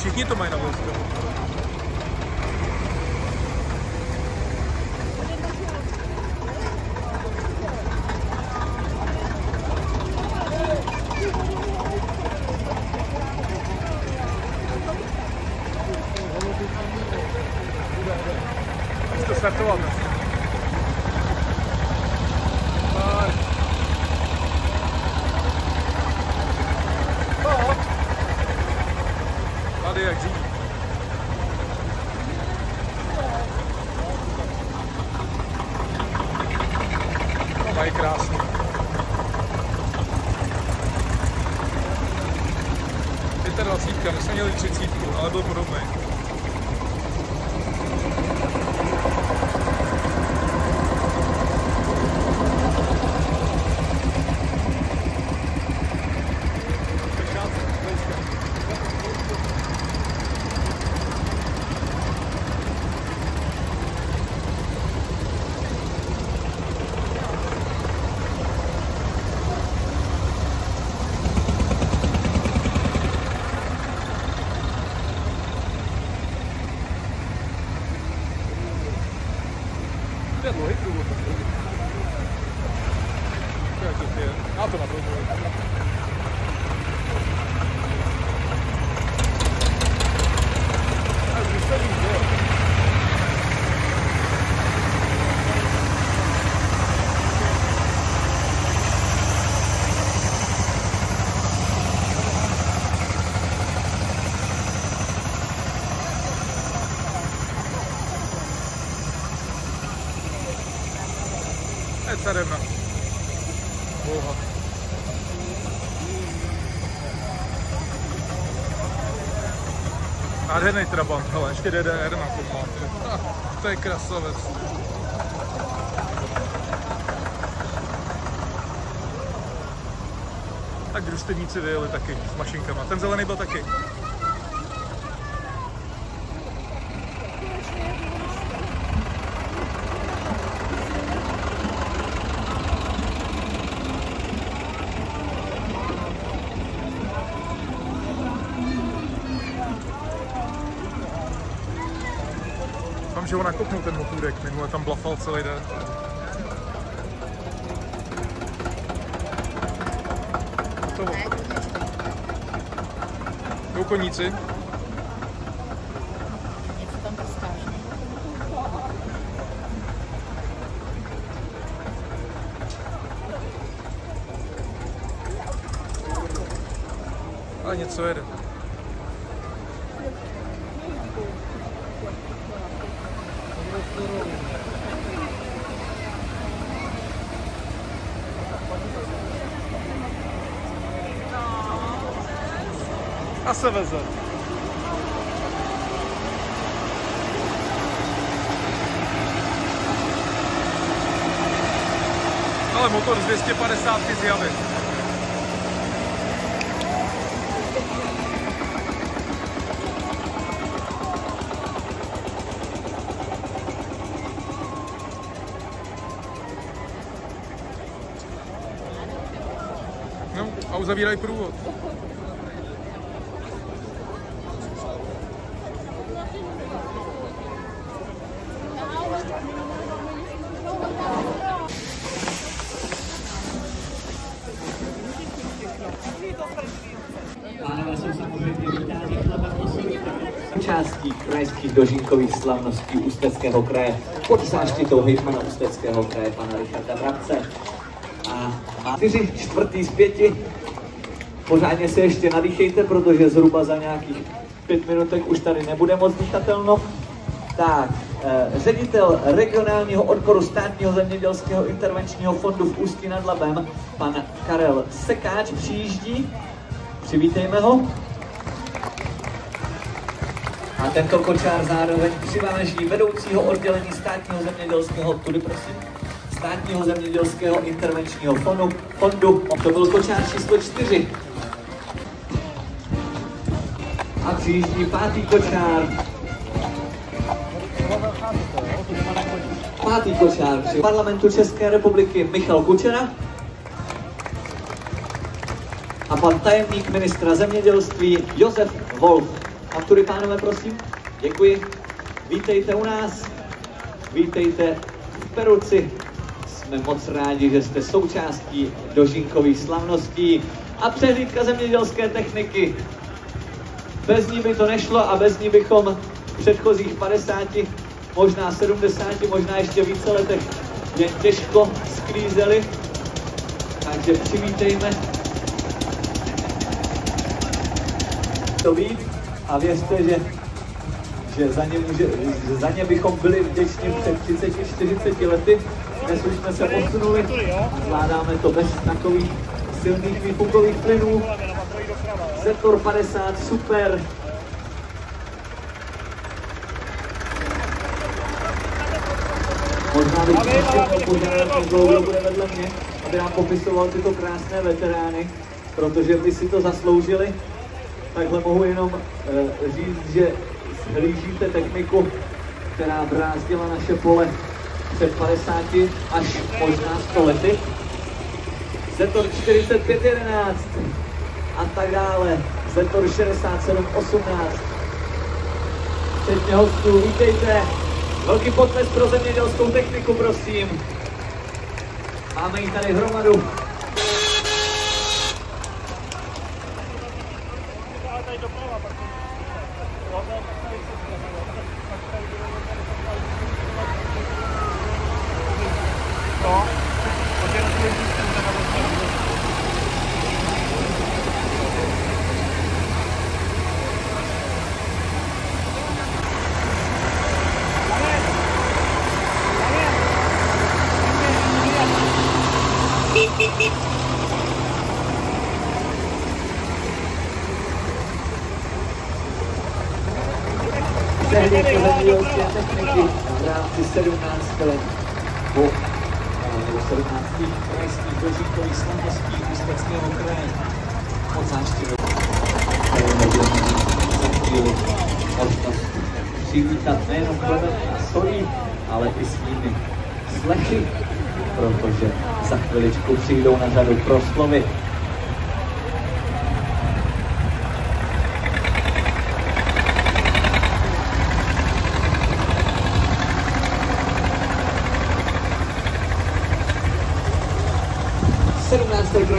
Všichni to mají na vozku. Už to startoval dnes. Tady jak řídí. No, mají krásný. Je 25, my jsme měli 30, ale byl podobný. To je dlouhý průvod. To jak to je? Já to naprobuji. A už to víc, jo. Cerevna. Boha. Nádherný Trabant, hele, ještě DDR na tom má. To je krasavec. Tak družstevníci vyjeli taky s mašinkama. Ten zelený byl taky. Mám, že ho nakopnul ten motůrek, minule tam blafal celý den. Hotovo. Jdou koníci. Něco tam poskáže. Ale něco jede. A se veze. Ale motor z 250 z Javy. No, a uzavírají průvod. Pánové jsou samozřejmě vítáni částí krajských dožínkových slavností Ústeckého kraje pod záštitou hejtmana Ústeckého kraje pana Richarda Brabce. A má 4/4 z 5. Pořádně se ještě nadýchejte, protože zhruba za nějakých 5 minutek už tady nebude moc dýchatelno. Tak, ředitel regionálního odboru Státního zemědělského intervenčního fondu v Ústí nad Labem, pan Karel Sekáč, přijíždí. Přivítejme ho. A tento kočár zároveň přiváží vedoucího oddělení Státního zemědělského, tudy prosím, Státního zemědělského intervenčního fondu. To byl kočár číslo 4. A přijíždí 5. kočár. 5. kočár při parlamentu České republiky Michal Kučera a pan tajemník ministra zemědělství Josef Wolf. Faktury, pánové, prosím. Děkuji. Vítejte u nás. Vítejte v Peruci. Jsme moc rádi, že jste součástí dožínkových slavností a přehlídka zemědělské techniky. Bez ní by to nešlo a bez ní bychom v předchozích 50, možná 70, možná ještě více letech jen těžko sklízeli. Takže přivítejme to víc a věřte, že za ně bychom byli vděční před 30-40 lety. Dnes už jsme se posunuli a zvládáme to bez takových silných výfukových plynů. Zetor 50, super. Možná bych chtěl požádat někoho, kdo bude vedle mě, aby nám popisoval tyto krásné veterány, protože by si to zasloužili. Takhle mohu jenom říct, že hlížíte techniku, která brázdila naše pole před 50 až možná 100 lety. Zetor 4511 a tak dále. Zetor 6718. Včetně hostů, vítejte. Velký potlesk pro zemědělskou techniku, prosím. Máme ji tady hromadu. Přehlídka zemědělské techniky v rámci 17 let po 17. krajských dožínkových slavností Ústeckého kraje. Moc záštěvou. Za chvíli možnost přivítat nejenom chlebem a solí, ale i svými slechy, protože za chviličku přijdou na řadu proslovy.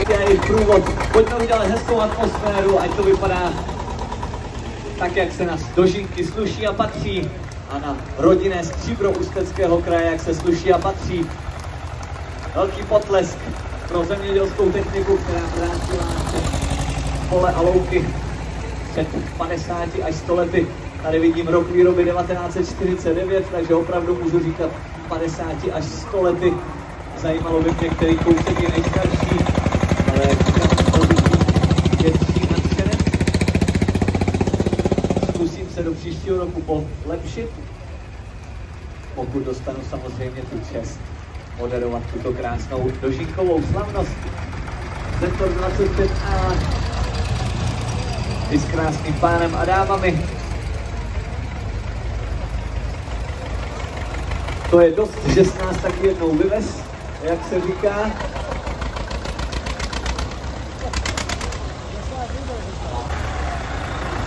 Jejich průvod. Pojďme udělat hezkou atmosféru, ať to vypadá tak, jak se na dožínky sluší a patří. A na rodinné stříbro Ústeckého kraje, jak se sluší a patří. Velký potlesk pro zemědělskou techniku, která vrátila naše pole a louky před 50 až 100 lety. Tady vidím rok výroby 1949, takže opravdu můžu říkat 50 až 100 lety. Zajímalo by mě, který kousek je nejstarší, ale je nadšenec. Zkusím se do příštího roku polepšit, pokud dostanu samozřejmě tu čest moderovat tuto krásnou dožínkovou slavnost. Zetor 25A i s krásným pánem a dámami. To je dost, že s nás taky jednou vyvez, jak se říká.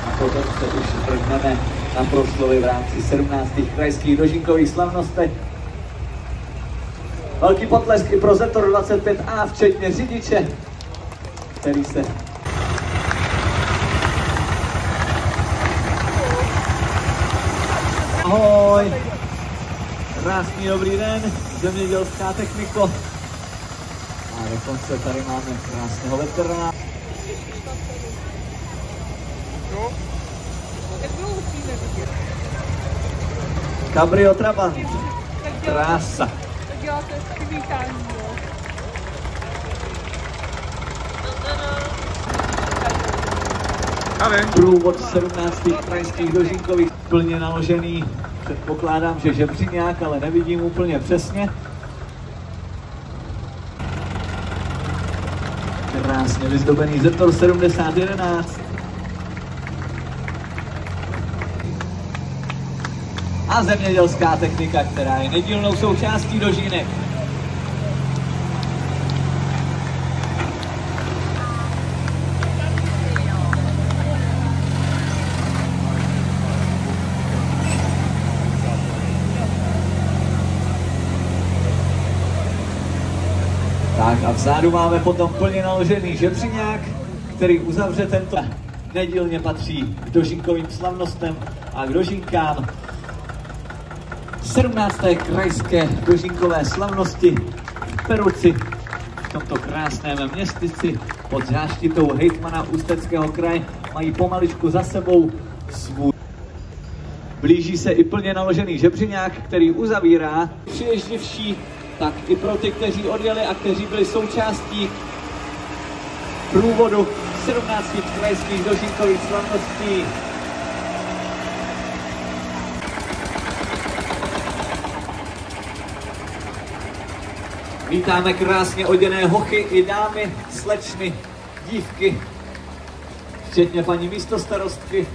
A potom se už vrhneme na proslovy v rámci 17. krajských dožínkových slavnostech. Velký potlesk i pro Zetor 25A, včetně řidiče, který se ahoj! Krásný dobrý den, zemědělská techniko. A dokonce tady máme krásného veterána. Cabrio Trabant. Krása. Tak děláte přivítání, jo. Průvod 17. krajských dožínkových plně naložený. Předpokládám, že žebříňák, ale nevidím úplně přesně. Krásně vyzdobený Zetor 7011. A zemědělská technika, která je nedílnou součástí dožínek. Tak a vzadu máme potom plně naložený žebříňák, který uzavře tento. Nedílně patří k dožinkovým slavnostem a k dožinkám 17. krajské dožinkové slavnosti v Peruci, v tomto krásném městyci pod záštitou hejtmana Ústeckého kraje. Mají pomaličku za sebou svůj. Blíží se i plně naložený žebříňák, který uzavírá přiježděvší, tak i pro ty, kteří odjeli a kteří byli součástí průvodu 17 krajských dožinkových slavností. Vítáme krásně oděné hochy i dámy, slečny, dívky, včetně paní místostarostky.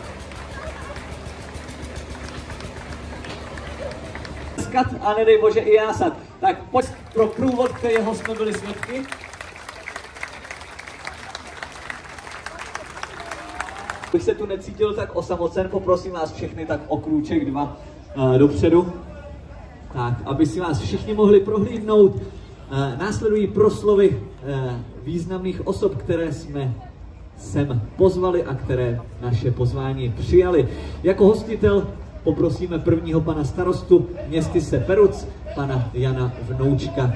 Skat a nedej bože i jásat. Tak pojď pro průvod, kterého jsme byli svědky. Bych se tu necítil tak osamocen, poprosím vás všechny tak o krůček 2 dopředu. Tak, aby si vás všichni mohli prohlídnout. Následují proslovy významných osob, které jsme sem pozvali a které naše pozvání přijali. Jako hostitel poprosíme prvního pana starostu městyse Peruc, pana Jana Vnoučka.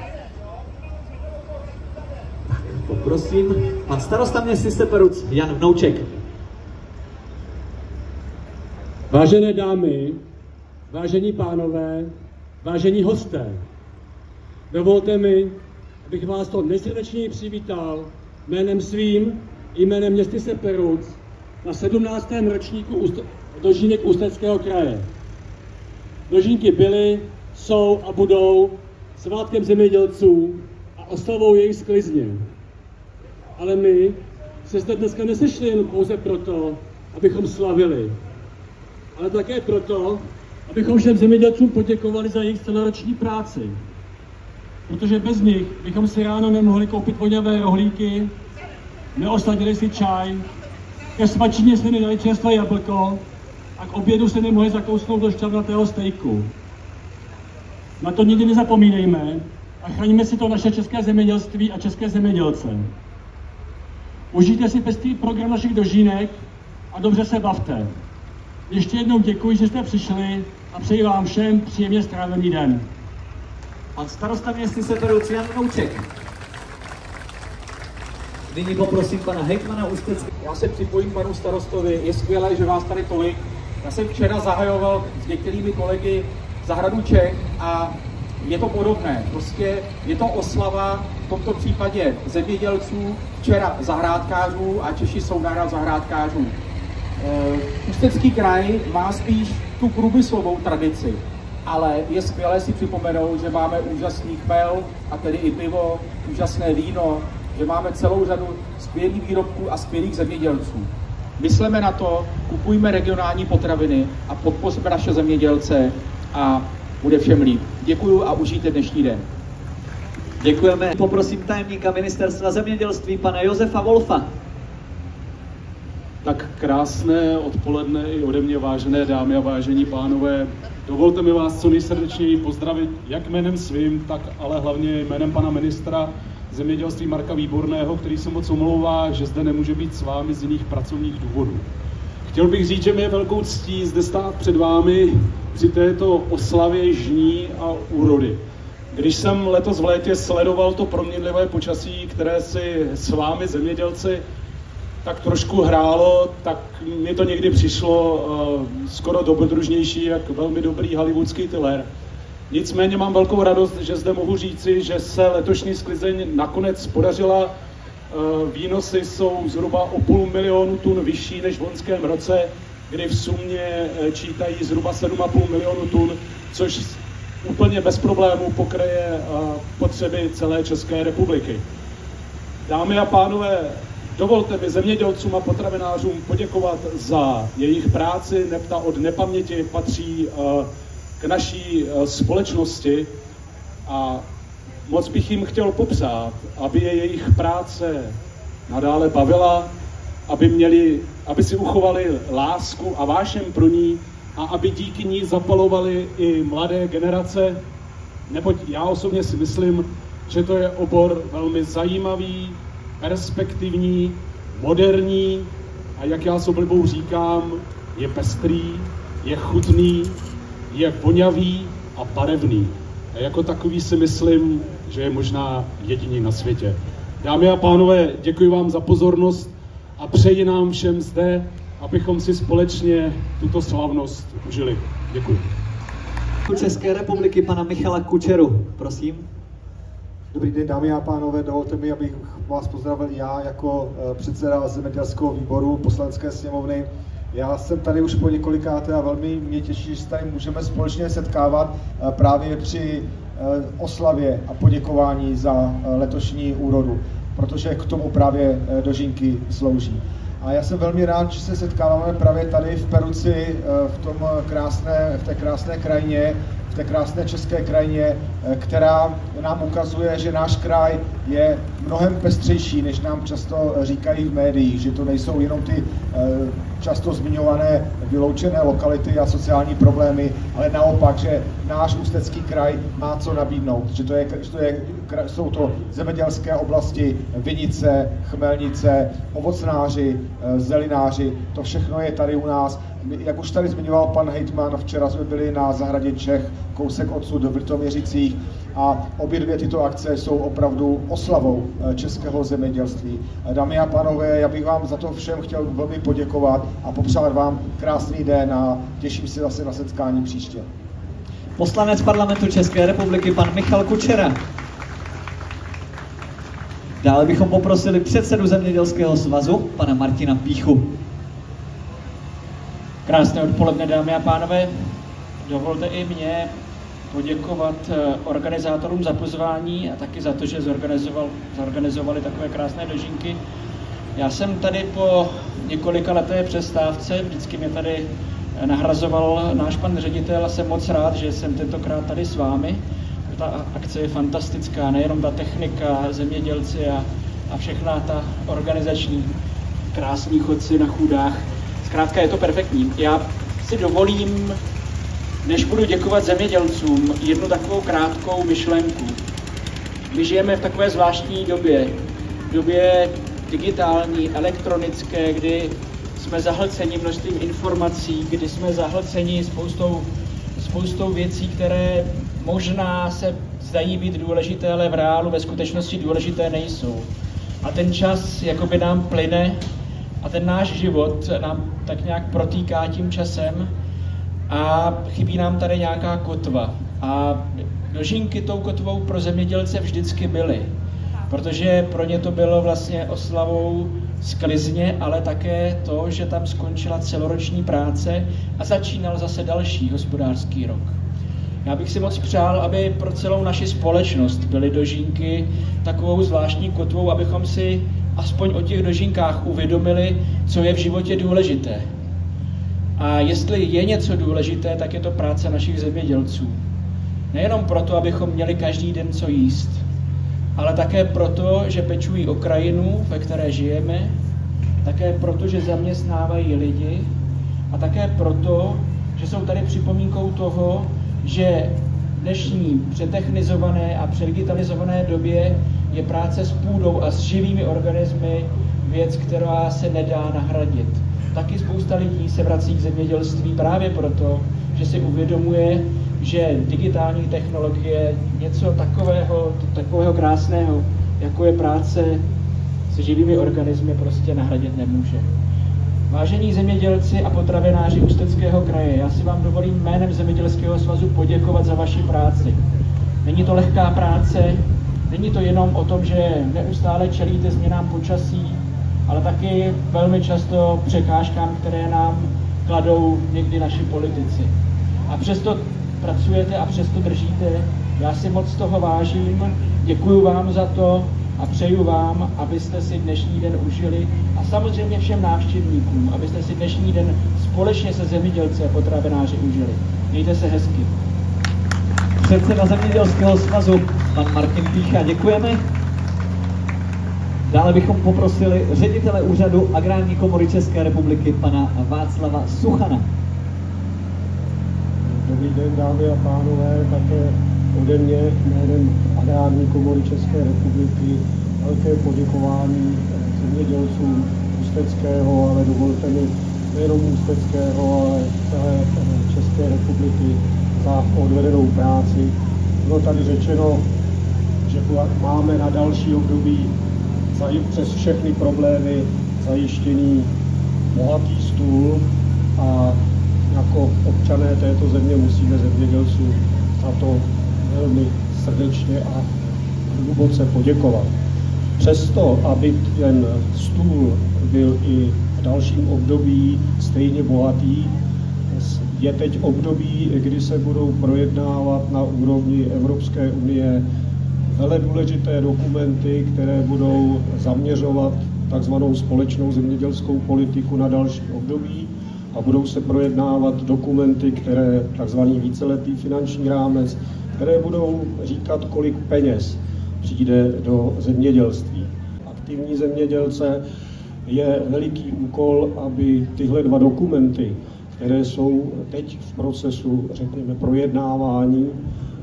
Tak, poprosím, pan starosta městyse Peruc, Jan Vnouček. Vážené dámy, vážení pánové, vážení hosté, dovolte mi, abych vás to nejsrdečněji přivítal jménem svým i jménem městyse Peruc na 17. ročníku dožínek Ústeckého kraje. Dožínky byly, jsou a budou svátkem zemědělců a oslavou jejich sklizně. Ale my se zde dneska nesešli jen pouze proto, abychom slavili, ale také proto, abychom všem zemědělcům poděkovali za jejich celoroční práci. Protože bez nich bychom si ráno nemohli koupit voňavé rohlíky, neosladili si čaj, ke svačině si nedali čerstvé jablko a k obědu se nemohli zakousnout do šťavnatého stejku. Na to nikdy nezapomínejme a chraňme si to naše české zemědělství a české zemědělce. Užijte si pestrý program našich dožínek a dobře se bavte. Ještě jednou děkuji, že jste přišli a přeji vám všem příjemně strávený den. Pan starosta městyse Peruc Jan Vnouček. Nyní poprosím pana hejtmana Ústeckého. Já se připojím panu starostovi, je skvělé, že vás tady tolik. Já jsem včera zahajoval s některými kolegy zahradu Čech a je to podobné. Prostě je to oslava v tomto případě zemědělců, včera zahrádkářů a Češi jsou národ zahrádkářů. Ústecký kraj má spíš tu průmyslovou tradici, ale je skvělé si připomenout, že máme úžasný chmel a tedy i pivo, úžasné víno, že máme celou řadu skvělých výrobků a skvělých zemědělců. Myslíme na to, kupujme regionální potraviny a podpoříme naše zemědělce a bude všem líp. Děkuju a užijte dnešní den. Děkujeme. Poprosím tajemníka ministerstva zemědělství, pana Josefa Wolfa. Tak krásné odpoledne i ode mě, vážené dámy a vážení pánové. Dovolte mi vás co nejsrdečněji pozdravit jak jménem svým, tak ale hlavně jménem pana ministra zemědělství Marka Výborného, který se moc omlouvá, že zde nemůže být s vámi z jiných pracovních důvodů. Chtěl bych říct, že mi je velkou ctí zde stát před vámi při této oslavě žní a úrody. Když jsem letos v létě sledoval to proměnlivé počasí, které si s vámi zemědělci tak trošku hrálo, tak mi to někdy přišlo skoro dobrodružnější, jak velmi dobrý hollywoodský thriller. Nicméně mám velkou radost, že zde mohu říci, že se letošní sklizeň nakonec podařila. Výnosy jsou zhruba o 500 000 tun vyšší než v loňském roce, kdy v sumě čítají zhruba 7,5 milionu tun, což úplně bez problémů pokryje potřeby celé České republiky. Dámy a pánové, dovolte mi zemědělcům a potravinářům poděkovat za jejich práci, neb ta od nepaměti patří k naší společnosti a moc bych jim chtěl popřát, aby je jejich práce nadále bavila, aby si uchovali lásku a vášeň pro ní a aby díky ní zapalovali i mladé generace, neboť já osobně si myslím, že to je obor velmi zajímavý, perspektivní, moderní a jak já s oblibou říkám, je pestrý, je chutný, je vonavý a barevný. A jako takový si myslím, že je možná jediný na světě. Dámy a pánové, děkuji vám za pozornost a přeji nám všem zde, abychom si společně tuto slavnost užili. Děkuji. České republiky pana Michala Kučeru, prosím. Dobrý den, dámy a pánové, dovolte mi, abych vás pozdravil já jako předseda zemědělského výboru Poslanecké sněmovny. Já jsem tady už po několikáté a velmi mě těší, že se tady můžeme společně setkávat právě při oslavě a poděkování za letošní úrodu, protože k tomu právě dožínky slouží. A já jsem velmi rád, že se setkáváme právě tady v Peruci, v té krásné krajině, v té krásné české krajině, která nám ukazuje, že náš kraj je mnohem pestřejší, než nám často říkají v médiích, že to nejsou jenom ty často zmiňované vyloučené lokality a sociální problémy, ale naopak, že náš Ústecký kraj má co nabídnout, že jsou to zemědělské oblasti, vinice, chmelnice, ovocnáři, zelináři, to všechno je tady u nás. Jak už tady zmiňoval pan hejtman, včera jsme byli na Zahradě Čech, kousek odsud v Litoměřicích a obě dvě tyto akce jsou opravdu oslavou českého zemědělství. Dámy a pánové, já bych vám za to všem chtěl velmi poděkovat a popřát vám krásný den a těším se zase na setkání příště. Poslanec Parlamentu České republiky pan Michal Kučera. Dále bychom poprosili předsedu Zemědělského svazu, pana Martina Píchu. Krásné odpoledne, dámy a pánové. Dovolte i mě poděkovat organizátorům za pozvání a taky za to, že zorganizovali takové krásné dožínky. Já jsem tady po několika leté přestávce, vždycky mě tady nahrazoval náš pan ředitel a jsem moc rád, že jsem tentokrát tady s vámi. Ta akce je fantastická, nejenom ta technika, zemědělci a všechna ta organizační krásní chodci na chůdách. Zkrátka je to perfektní. Já si dovolím, než budu děkovat zemědělcům, jednu takovou krátkou myšlenku. My žijeme v takové zvláštní době digitální, elektronické, kdy jsme zahlceni množstvím informací, kdy jsme zahlceni spoustou věcí, které možná se zdají být důležité, ale v reálu ve skutečnosti důležité nejsou. A ten čas jakoby nám plyne a ten náš život nám tak nějak protýká tím časem a chybí nám tady nějaká kotva. A dožínky tou kotvou pro zemědělce vždycky byly, protože pro ně to bylo vlastně oslavou sklizně, ale také to, že tam skončila celoroční práce a začínal zase další hospodářský rok. Já bych si moc přál, aby pro celou naši společnost byly dožínky takovou zvláštní kotvou, abychom si aspoň o těch dožínkách uvědomili, co je v životě důležité. A jestli je něco důležité, tak je to práce našich zemědělců. Nejenom proto, abychom měli každý den co jíst, ale také proto, že pečují o krajinu, ve které žijeme, také proto, že zaměstnávají lidi a také proto, že jsou tady připomínkou toho, že v dnešní přetechnizované a předdigitalizované době je práce s půdou a s živými organismy věc, která se nedá nahradit. Taky spousta lidí se vrací k zemědělství právě proto, že si uvědomuje, že digitální technologie něco takového krásného, jako je práce s živými organismy, prostě nahradit nemůže. Vážení zemědělci a potravináři Ústeckého kraje, já si vám dovolím jménem Zemědělského svazu poděkovat za vaši práci. Není to lehká práce, není to jenom o tom, že neustále čelíte změnám počasí, ale taky velmi často překážkám, které nám kladou někdy naši politici. A přesto pracujete a přesto držíte. Já si moc toho vážím, děkuji vám za to a přeju vám, abyste si dnešní den užili a samozřejmě všem návštěvníkům, abyste si dnešní den společně se zemědělci a potravináři užili. Mějte se hezky. Předseda Zemědělského svazu, pan Martin Pícha, děkujeme. Dále bychom poprosili ředitele úřadu Agrární komory České republiky, pana Václava Suchana. Dobrý den, dámy a pánové, také ode mě jménem Agrární komory České republiky velké poděkování zemědělcům Ústeckého, ale dovolte mi nejenom Ústeckého, ale celé České republiky za odvedenou práci. Bylo tady řečeno, že máme na další období přes všechny problémy zajištěný bohatý stůl a jako občané této země musíme zemědělcům za to velmi srdečně a hluboce poděkovat. Přesto, aby ten stůl byl i v dalším období stejně bohatý, je teď období, kdy se budou projednávat na úrovni Evropské unie velmi důležité dokumenty, které budou zaměřovat takzvanou společnou zemědělskou politiku na další období a budou se projednávat dokumenty, které takzvaný víceletý finanční rámec, které budou říkat, kolik peněz přijde do zemědělství. Aktivní zemědělce je veliký úkol, aby tyhle dva dokumenty, které jsou teď v procesu, řekněme, projednávání,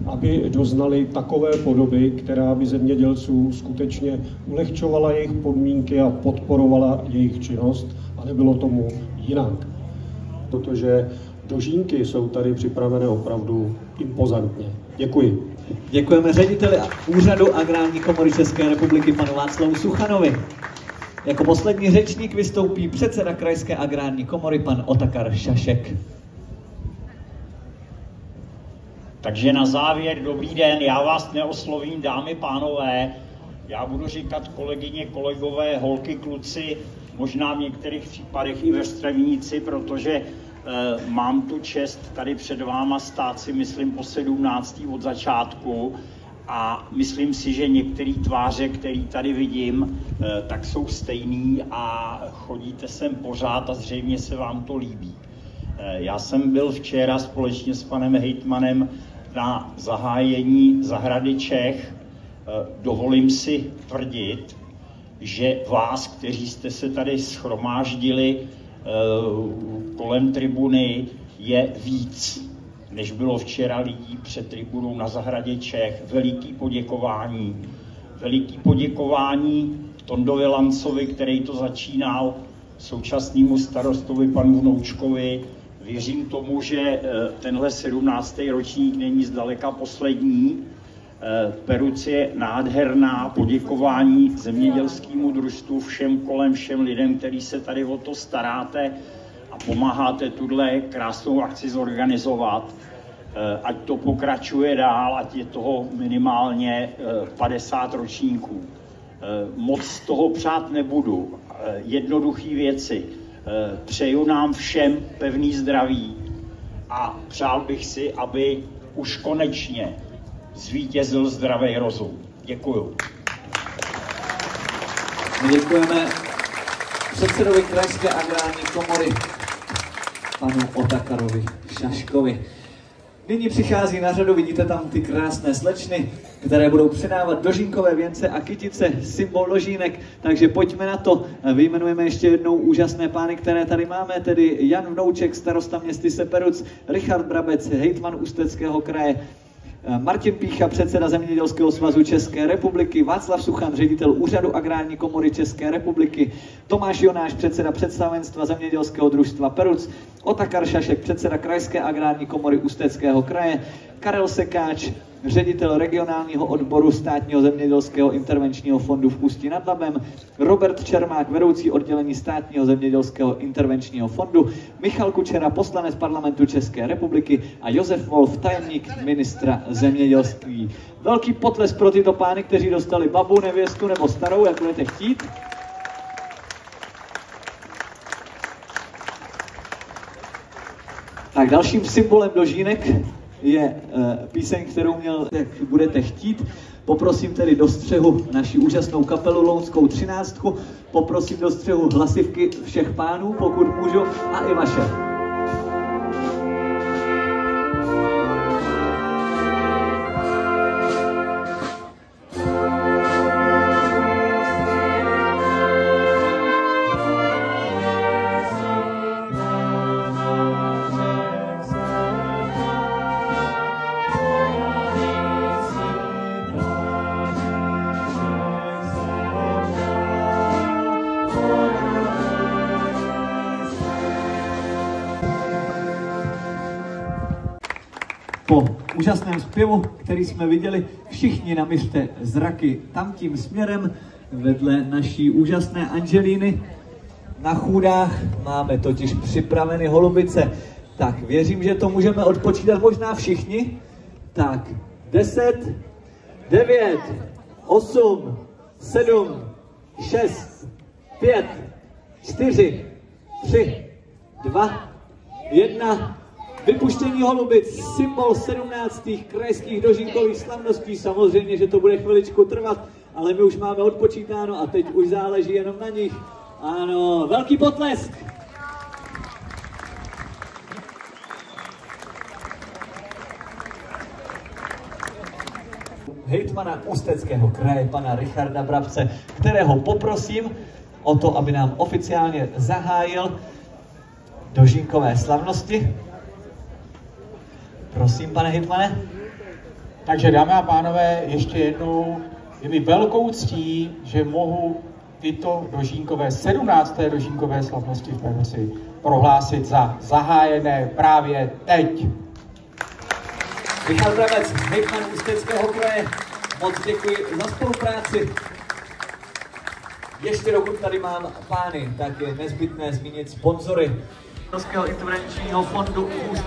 aby doznali takové podoby, která by zemědělcům skutečně ulehčovala jejich podmínky a podporovala jejich činnost, a nebylo tomu jinak. Protože dožínky jsou tady připravené opravdu impozantně. Děkuji. Děkujeme řediteli Úřadu Agrární komory České republiky panu Václavu Suchanovi. Jako poslední řečník vystoupí předseda Krajské agrární komory pan Otakar Šašek. Takže na závěr dobrý den, já vás neoslovím, dámy, pánové, já budu říkat kolegyně, kolegové, holky, kluci, možná v některých případech i vrstevníci, protože mám tu čest tady před váma stát si, myslím, po 17. od začátku a myslím si, že některé tváře, které tady vidím, tak jsou stejný a chodíte sem pořád a zřejmě se vám to líbí. Já jsem byl včera společně s panem hejtmanem na zahájení zahrady Čech. Dovolím si tvrdit, že vás, kteří jste se tady shromáždili kolem tribuny, je víc, než bylo včera lidí před tribunou na zahradě Čech. Veliký poděkování Tondovi Lancovi, který to začínal, současnému starostovi panu Vnoučkovi. Věřím tomu, že tenhle 17. ročník není zdaleka poslední. Peruc je nádherná, poděkování zemědělskému družstvu, všem kolem, všem lidem, kteří se tady o to staráte a pomáháte tuhle krásnou akci zorganizovat. Ať to pokračuje dál, ať je toho minimálně 50 ročníků. Moc toho přát nebudu. Jednoduché věci. Přeju nám všem pevný zdraví a přál bych si, aby už konečně zvítězil zdravý rozum. Děkuju. My děkujeme předsedovi Krajské agrární komory, panu Otakarovi Šaškovi. Nyní přichází na řadu, vidíte tam ty krásné slečny, které budou předávat dožínkové věnce a kytice, symbol dožínek, takže pojďme na to. Vyjmenujeme ještě jednou úžasné pány, které tady máme, tedy Jan Vnouček, starosta městyse Peruc, Richard Brabec, hejtman Ústeckého kraje, Martin Pícha, předseda Zemědělského svazu České republiky, Václav Suchan, ředitel Úřadu Agrární komory České republiky, Tomáš Jonáš, předseda představenstva Zemědělského družstva Peruc, Otakar Šašek, předseda Krajské agrární komory Ústeckého kraje, Karel Sekáč, ředitel regionálního odboru Státního zemědělského intervenčního fondu v Ústí nad Labem, Robert Čermák, vedoucí oddělení Státního zemědělského intervenčního fondu, Michal Kučera, poslanec parlamentu České republiky a Josef Wolf, tajemník ministra zemědělství. Velký potles pro tyto pány, kteří dostali babu, nevěstu nebo starou, jak budete chtít. Tak dalším symbolem dožínek je píseň, kterou budete chtít. Poprosím tedy do střehu naši úžasnou kapelu Lounskou 13. Poprosím do střehu hlasivky všech pánů, pokud můžu, a i vaše. Po úžasném zpěvu, který jsme viděli, všichni naměřte zraky tamtím směrem, vedle naší úžasné Angelíny. Na chůdách máme totiž připraveny holubice. Tak věřím, že to můžeme odpočítat možná všichni. Tak 10, 9, 8, 7, 6, 5, 4, 3, 2, 1. Vypuštění holubic, symbol 17. krajských dožínkových slavností. Samozřejmě, že to bude chviličku trvat, ale my už máme odpočítáno a teď už záleží jenom na nich. Ano, velký potlesk! Hejtmana Ústeckého kraje, pana Richarda Brabce, kterého poprosím o to, aby nám oficiálně zahájil dožínkové slavnosti. Prosím, pane hejtmane. Takže dámy a pánové, ještě jednou je mi velkou ctí, že mohu tyto dožínkové, 17. dožínkové slavnosti v Perosi prohlásit za zahájené právě teď. Richard Brabec, hejtman Ústeckého kraje, moc děkuji za spolupráci. Ještě dokud tady mám pány, tak je nezbytné zmínit sponzory Českého intervenčního fondu Ústí.